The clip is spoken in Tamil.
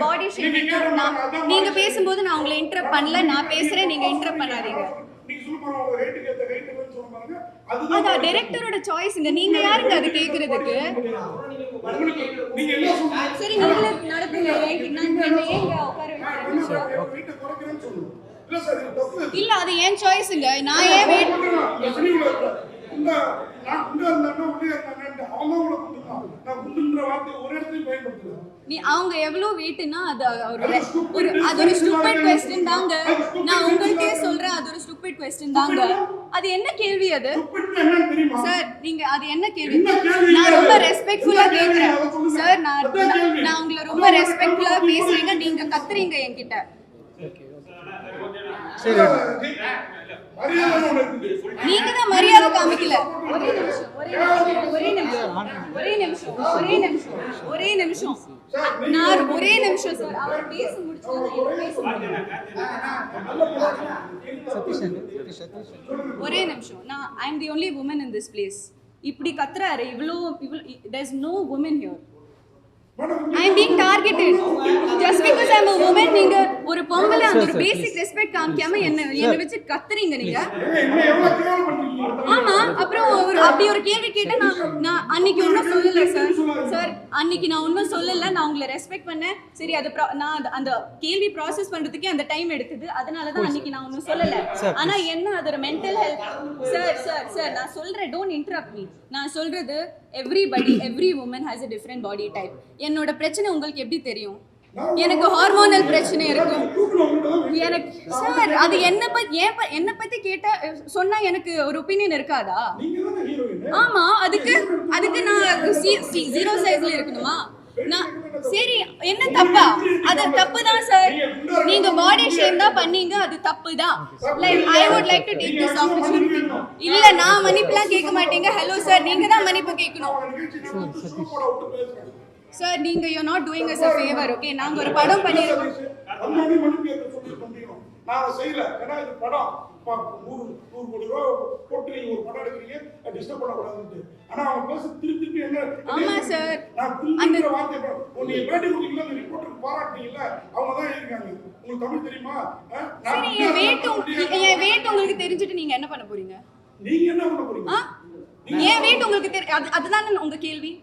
பாடி ஷேமிங் நீங்க பேசும்போது நான் உங்களை இன்டரப்ட் பண்ணல, நான் பேசுறேன், நீங்க இன்டரப்ட் பண்ணாதீங்க. அது டைரக்டரோட சாய்ஸ்ங்க, நீங்க யாருங்க அது கேக்குறதுக்கு? சரி நீங்களே நடத்துங்க, நான் ஏங்க உட்கார வைக்கிறேன்? இல்ல அது ஏன் சாய்ஸ்ங்க, நான் ஏன் வெயிட் நீ அவங்க எவ்வளவு வெயிட்னா அது ஒரு ஸ்டூபிட் क्वेश्चन தாங்க. நான் உங்களுக்கே சொல்றேன், அது ஒரு ஸ்டூபிட் क्वेश्चन தாங்க. அது என்ன கேள்வி அது? சார் நீங்க அது என்ன கேள்வி? நான் ரொம்ப ரெஸ்பெக்ட்ஃபுல்லா கேக்குறேன் சார். நான் உங்களை ரொம்ப ரெஸ்பெக்ட்ஃபுல்லா பேசுறீங்க, நீங்க கத்துறீங்க என்கிட்ட. நீங்க தான் மரியாதை காமிக்கல. ஒரே நிமிஷம் நான் ஒரே நிமிஷம் சார், அவர் பேச ஒரே நிமிஷம். நான் I am the only woman in this place. இப்படி கத்துறாரு, இவ்வளோ there is no woman here. I am being targeted just because I am a woman. நீங்க ஒரு பொம்பளை அந்த ஒரு பேசிக் ரெஸ்பெக்ட் காமிக்காம என்ன வெச்சு கத்துறீங்க நீங்க. ஆமா, அப்புறம் அப்படி ஒரு கேள்வி கேட்டா நான் அன்னைக்கு ஒன்னும் சொல்லல சார். அன்னைக்கு நான் ஒன்னும் சொல்லல, நான் உங்களை ரெஸ்பெக்ட் பண்ணேன். சரி, அது நான் அந்த கேள்வி ப்ராசஸ் பண்றதுக்கே அந்த டைம் எடுத்தது, அதனால தான் அன்னைக்கு நான் ஒன்னும் சொல்லல. ஆனா என்ன அது ஒரு மென்டல் ஹெல்த் சார் நான் சொல்றேன், டோன்ட் இன்டரப்ட் மீ. நான் சொல்றது every woman has a different body type. என்னோட பிரச்சனை உங்களுக்கு எப்படி தெரியும்? எனக்கு ஹார்மோனல் பிரச்சனை இருக்கும். எனக்கு சார் அது என்ன பத்தி கேட்டா சொன்னா எனக்கு ஒரு ஒபினியன் இருக்காதா? ஆமா, அதுக்கு நான் 0 சைஸ்ல இருக்கணுமா? நான் சரி, என்ன தப்பா? அது தப்பு தான் சார். நீங்க பாடி ஷேம் தான் பண்ணீங்க, அது தப்பு தான். Like I would like to take this opportunity. இல்ல நான் மன்னிப்புலாம் கேட்க மாட்டீங்க. ஹலோ சார், நீங்க தான் மன்னிப்பு கேட்கணும் சார். நீங்க you are not doing as a favor. Okay, நாங்க ஒரு படம் பண்ணிருக்கோம். நான் செய்யல, ஏன்னா இது படம் 100 கோடி ரூபாய் போட்டு நீங்க ஒரு படம் எடுக்கிறீங்க, டிஸ்டர்ப் பண்ணக்கூடாதுன்னு. ஆனா அவங்க பேச திருப்பி என்ன? ஆமா சார், அந்த வார்த்தை நீங்க பேட்டி கொடுத்தீங்களா, அந்த ரிப்போர்ட்டருக்கு பாராட்டுறீங்கல்ல, அவங்க தான் இருக்காங்க. உங்களுக்கு தமிழ் தெரியுமா? சரி, என் வெயிட் உங்களுக்கு தெரிஞ்சிட்டு நீங்க என்ன பண்ண போறீங்க? நீங்க என்ன பண்ண போறீங்க? என் வெயிட் உங்களுக்கு அதுதான் உங்க கேள்வி.